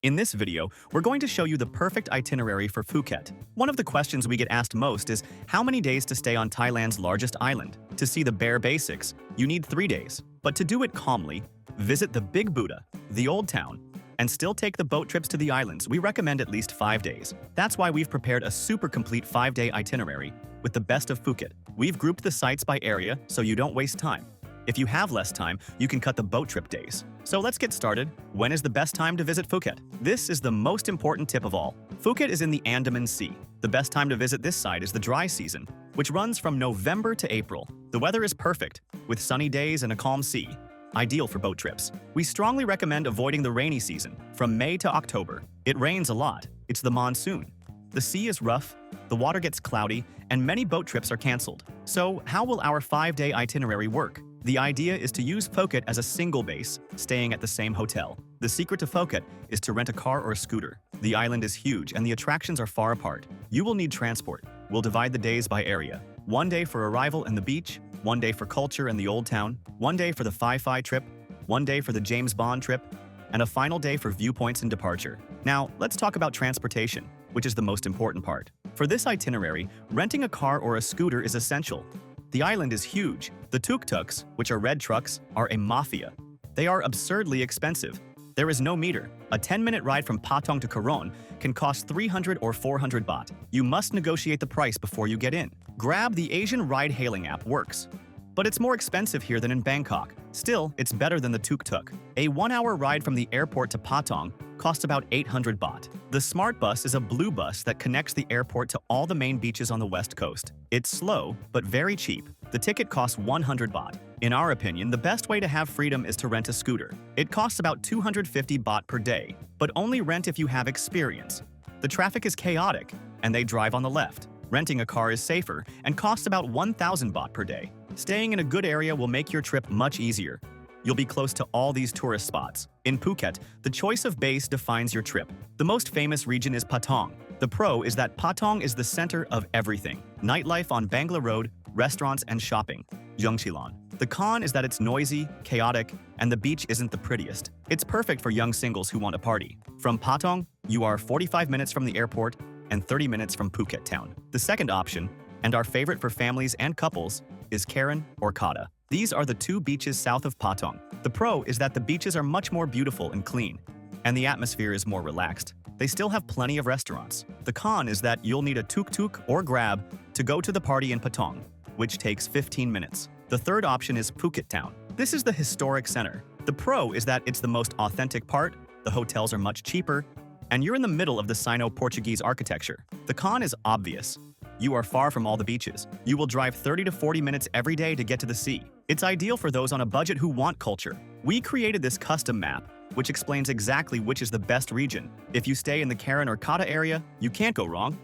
In this video, we're going to show you the perfect itinerary for Phuket. One of the questions we get asked most is how many days to stay on Thailand's largest island? To see the bare basics, you need 3 days. But to do it calmly, visit the Big Buddha, the Old Town, and still take the boat trips to the islands, we recommend at least 5 days. That's why we've prepared a super complete 5-day itinerary with the best of Phuket. We've grouped the sites by area so you don't waste time. If you have less time, you can cut the boat trip days. So let's get started. When is the best time to visit Phuket? This is the most important tip of all. Phuket is in the Andaman Sea. The best time to visit this site is the dry season, which runs from November to April. The weather is perfect, with sunny days and a calm sea, ideal for boat trips. We strongly recommend avoiding the rainy season, from May to October. It rains a lot. It's the monsoon. The sea is rough, the water gets cloudy, and many boat trips are cancelled. So how will our 5-day itinerary work? The idea is to use Phuket as a single base, staying at the same hotel. The secret to Phuket is to rent a car or a scooter. The island is huge and the attractions are far apart. You will need transport. We'll divide the days by area. 1 day for arrival and the beach, 1 day for culture and the old town, 1 day for the Phi trip, 1 day for the James Bond trip, and a final day for viewpoints and departure. Now, let's talk about transportation, which is the most important part. For this itinerary, renting a car or a scooter is essential. The island is huge. The tuk-tuks, which are red trucks, are a mafia. They are absurdly expensive. There is no meter. A 10-minute ride from Patong to Coron can cost 300 or 400 baht. You must negotiate the price before you get in. Grab, the Asian ride-hailing app, works. But it's more expensive here than in Bangkok. Still, it's better than the tuk-tuk. A 1-hour ride from the airport to Patong costs about 800 baht. The Smart Bus is a blue bus that connects the airport to all the main beaches on the west coast. It's slow, but very cheap. The ticket costs 100 baht. In our opinion, the best way to have freedom is to rent a scooter. It costs about 250 baht per day, but only rent if you have experience. The traffic is chaotic, and they drive on the left. Renting a car is safer and costs about 1,000 baht per day. Staying in a good area will make your trip much easier. You'll be close to all these tourist spots. In Phuket, the choice of base defines your trip. The most famous region is Patong. The pro is that Patong is the center of everything. Nightlife on Bangla Road, restaurants and shopping. Jungchilon. The con is that it's noisy, chaotic, and the beach isn't the prettiest. It's perfect for young singles who want to party. From Patong, you are 45 minutes from the airport and 30 minutes from Phuket town. The second option, and our favorite for families and couples, is Karen or Kata. These are the 2 beaches south of Patong. The pro is that the beaches are much more beautiful and clean, and the atmosphere is more relaxed. They still have plenty of restaurants. The con is that you'll need a tuk-tuk or grab to go to the party in Patong, which takes 15 minutes. The third option is Phuket town. This is the historic center. The pro is that it's the most authentic part, the hotels are much cheaper, and you're in the middle of the Sino-Portuguese architecture. The con is obvious. You are far from all the beaches. You will drive 30 to 40 minutes every day to get to the sea. It's ideal for those on a budget who want culture. We created this custom map, which explains exactly which is the best region. If you stay in the Karen or Kata area, you can't go wrong.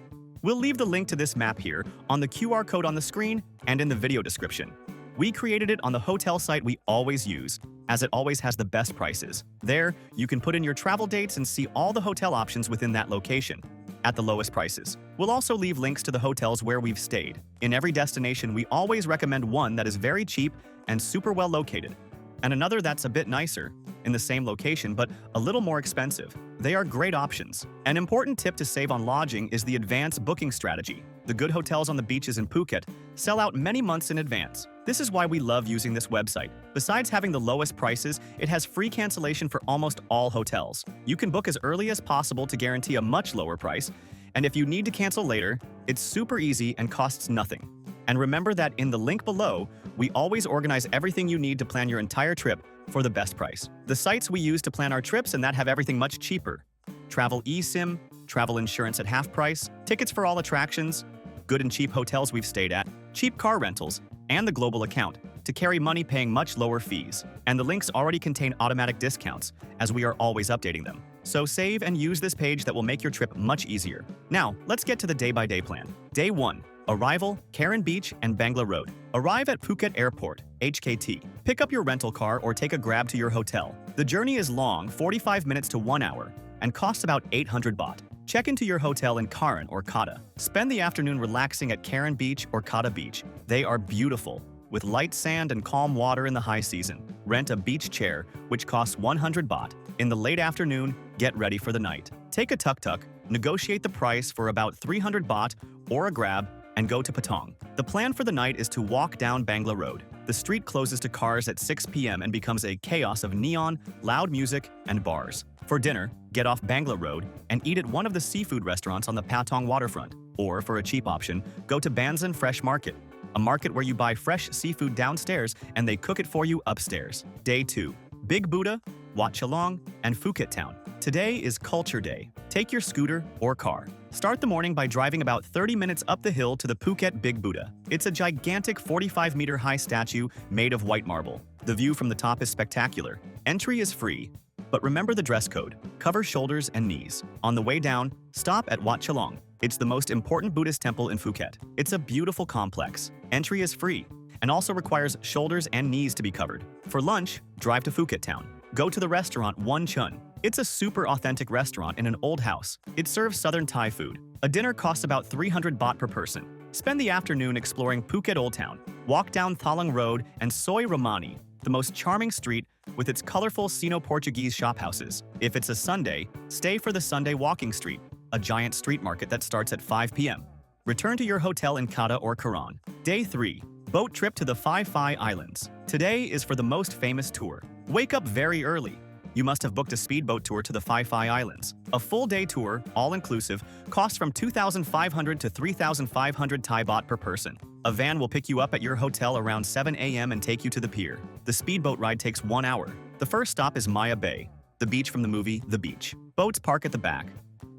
We'll leave the link to this map here on the QR code on the screen and in the video description. We created it on the hotel site we always use, as it always has the best prices. There, you can put in your travel dates and see all the hotel options within that location at the lowest prices. We'll also leave links to the hotels where we've stayed. In every destination, we always recommend one that is very cheap and super well located, and another that's a bit nicer, in the same location but a little more expensive. They are great options. An important tip to save on lodging is the advance booking strategy. The good hotels on the beaches in Phuket sell out many months in advance. This is why we love using this website. Besides having the lowest prices, it has free cancellation for almost all hotels. You can book as early as possible to guarantee a much lower price, and if you need to cancel later, it's super easy and costs nothing. And remember that in the link below, we always organize everything you need to plan your entire trip for the best price. The sites we use to plan our trips and that have everything much cheaper. Travel eSIM, travel insurance at half price, tickets for all attractions, good and cheap hotels we've stayed at, cheap car rentals, and the global account to carry money paying much lower fees. And the links already contain automatic discounts, as we are always updating them. So save and use this page that will make your trip much easier. Now, let's get to the day-by-day plan. Day 1. Arrival, Karen Beach and Bangla Road. Arrive at Phuket Airport, HKT. Pick up your rental car or take a grab to your hotel. The journey is long, 45 minutes to 1 hour, and costs about 800 baht. Check into your hotel in Karen or Kata. Spend the afternoon relaxing at Karen Beach or Kata Beach. They are beautiful, with light sand and calm water in the high season. Rent a beach chair, which costs 100 baht, In the late afternoon, get ready for the night. Take a tuk-tuk, negotiate the price for about 300 baht or a grab, and go to Patong. The plan for the night is to walk down Bangla Road. The street closes to cars at 6 p.m. and becomes a chaos of neon, loud music, and bars. For dinner, get off Bangla Road and eat at one of the seafood restaurants on the Patong waterfront. Or, for a cheap option, go to Banzan Fresh Market, a market where you buy fresh seafood downstairs and they cook it for you upstairs. Day 2. Big Buddha, Wat Chalong, and Phuket Town. Today is Culture Day. Take your scooter or car. Start the morning by driving about 30 minutes up the hill to the Phuket Big Buddha. It's a gigantic 45-meter-high statue made of white marble. The view from the top is spectacular. Entry is free. But remember the dress code. Cover shoulders and knees. On the way down, stop at Wat Chalong. It's the most important Buddhist temple in Phuket. It's a beautiful complex. Entry is free and also requires shoulders and knees to be covered. For lunch, drive to Phuket Town. Go to the restaurant One Chun. It's a super authentic restaurant in an old house. It serves southern Thai food. A dinner costs about 300 baht per person. Spend the afternoon exploring Phuket Old Town. Walk down Thalang Road and Soi Ramani, the most charming street with its colorful Sino-Portuguese shophouses. If it's a Sunday, stay for the Sunday Walking Street, a giant street market that starts at 5 p.m. Return to your hotel in Kata or Karan. Day 3. Boat trip to the Phi Phi Islands. Today is for the most famous tour. Wake up very early. You must have booked a speedboat tour to the Phi Phi Islands. A full-day tour, all-inclusive, costs from 2,500 to 3,500 Thai baht per person. A van will pick you up at your hotel around 7 a.m. and take you to the pier. The speedboat ride takes 1 hour. The first stop is Maya Bay, the beach from the movie The Beach. Boats park at the back.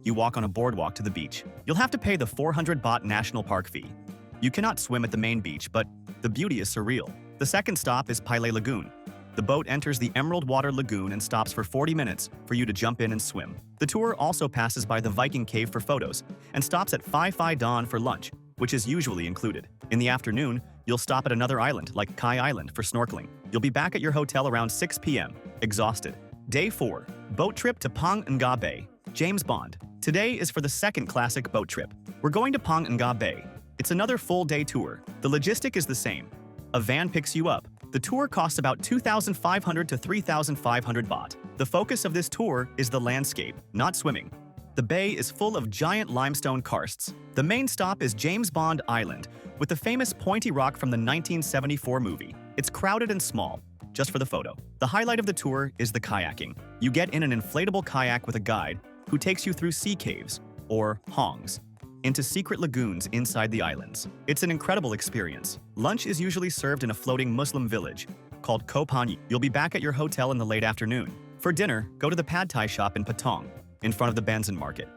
You walk on a boardwalk to the beach. You'll have to pay the 400 baht national park fee. You cannot swim at the main beach, but the beauty is surreal. The second stop is Pile Lagoon. The boat enters the Emerald Water Lagoon and stops for 40 minutes for you to jump in and swim. The tour also passes by the Viking Cave for photos and stops at Phi Phi Dawn for lunch, which is usually included. In the afternoon, you'll stop at another island, like Kai Island, for snorkeling. You'll be back at your hotel around 6 p.m., exhausted. Day 4. Boat trip to Phang Nga Bay. James Bond. Today is for the second classic boat trip. We're going to Phang Nga Bay. It's another full-day tour. The logistic is the same. A van picks you up. The tour costs about 2,500 to 3,500 baht. The focus of this tour is the landscape, not swimming. The bay is full of giant limestone karsts. The main stop is James Bond Island, with the famous pointy rock from the 1974 movie. It's crowded and small, just for the photo. The highlight of the tour is the kayaking. You get in an inflatable kayak with a guide who takes you through sea caves, or hongs, into secret lagoons inside the islands. It's an incredible experience. Lunch is usually served in a floating Muslim village called Koh Phanyi. You'll be back at your hotel in the late afternoon. For dinner, go to the Pad Thai shop in Patong, in front of the Banzan Market.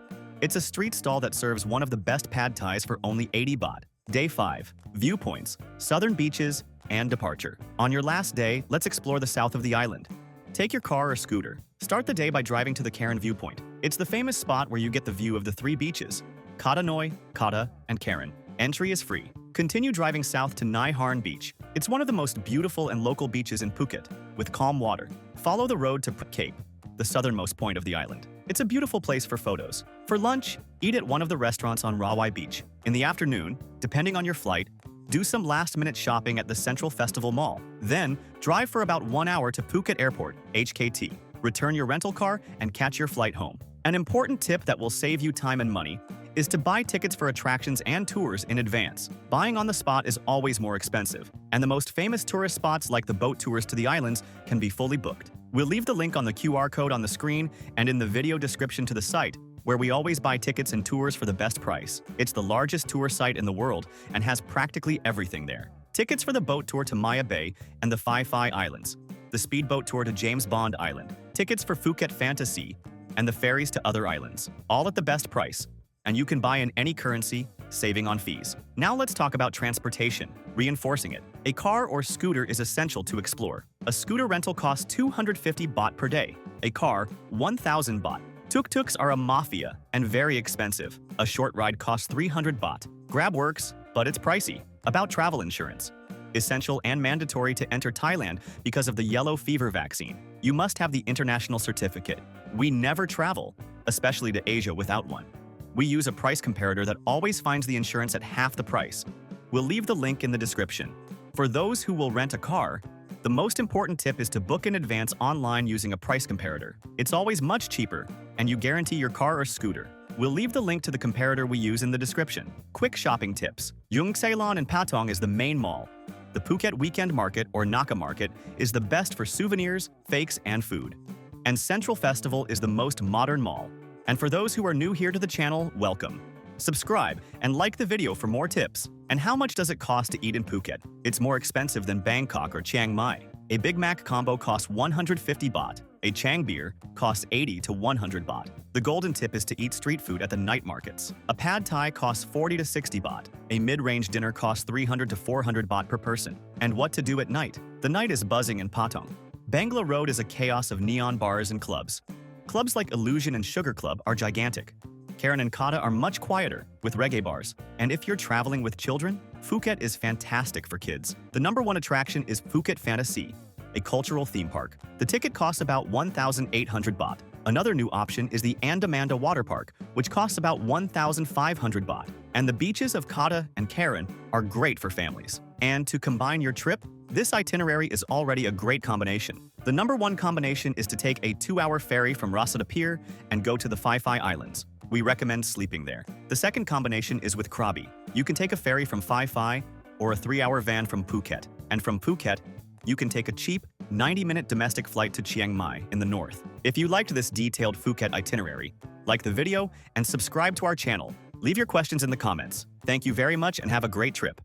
It's a street stall that serves one of the best Pad Thais for only 80 baht. Day 5. Viewpoints, southern beaches, and departure. On your last day, let's explore the south of the island. Take your car or scooter. Start the day by driving to the Karen viewpoint. It's the famous spot where you get the view of the 3 beaches, Kata Noi, Kata, and Karen. Entry is free. Continue driving south to Nai Harn Beach. It's one of the most beautiful and local beaches in Phuket, with calm water. Follow the road to Phra Cape, the southernmost point of the island. It's a beautiful place for photos. For lunch, eat at one of the restaurants on Rawai Beach. In the afternoon, depending on your flight, do some last-minute shopping at the Central Festival Mall. Then, drive for about 1 hour to Phuket Airport, HKT. Return your rental car and catch your flight home. An important tip that will save you time and money is to buy tickets for attractions and tours in advance. Buying on the spot is always more expensive, and the most famous tourist spots like the boat tours to the islands can be fully booked. We'll leave the link on the QR code on the screen and in the video description to the site, where we always buy tickets and tours for the best price. It's the largest tour site in the world and has practically everything there. Tickets for the boat tour to Maya Bay and the Phi Phi Islands, the speedboat tour to James Bond Island, tickets for Phuket Fantasy, and the ferries to other islands, all at the best price. And you can buy in any currency, saving on fees. Now let's talk about transportation, reinforcing it. A car or scooter is essential to explore. A scooter rental costs 250 baht per day. A car, 1,000 baht. Tuk-tuks are a mafia and very expensive. A short ride costs 300 baht. Grab works, but it's pricey. About travel insurance. Essential and mandatory to enter Thailand because of the yellow fever vaccine. You must have the international certificate. We never travel, especially to Asia, without one. We use a price comparator that always finds the insurance at half the price. We'll leave the link in the description. For those who will rent a car, The most important tip is to book in advance online using a price comparator. It's always much cheaper, and you guarantee your car or scooter. We'll leave the link to the comparator we use in the description. Quick shopping tips. Yongseilon and Patong is the main mall. The Phuket Weekend Market or Naka Market is the best for souvenirs, fakes, and food. And Central Festival is the most modern mall. And for those who are new here to the channel, welcome. Subscribe and like the video for more tips. And how much does it cost to eat in Phuket? It's more expensive than Bangkok or Chiang Mai. A Big Mac combo costs 150 baht. A Chang beer costs 80 to 100 baht. The golden tip is to eat street food at the night markets. A pad thai costs 40 to 60 baht. A mid-range dinner costs 300 to 400 baht per person. And what to do at night? The night is buzzing in Patong. Bangla Road is a chaos of neon bars and clubs. Clubs like Illusion and Sugar Club are gigantic. Karen and Kata are much quieter, with reggae bars. And if you're traveling with children, Phuket is fantastic for kids. The #1 attraction is Phuket Fantasy, a cultural theme park. The ticket costs about 1,800 baht. Another new option is the Andamanda Water Park, which costs about 1,500 baht. And the beaches of Kata and Karen are great for families. And to combine your trip, this itinerary is already a great combination. The #1 combination is to take a 2-hour ferry from Rasada Pier and go to the Phi Phi Islands. We recommend sleeping there. The second combination is with Krabi. You can take a ferry from Phi Phi or a 3-hour van from Phuket. And from Phuket, you can take a cheap 90-minute domestic flight to Chiang Mai in the north. If you liked this detailed Phuket itinerary, like the video and subscribe to our channel. Leave your questions in the comments. Thank you very much and have a great trip.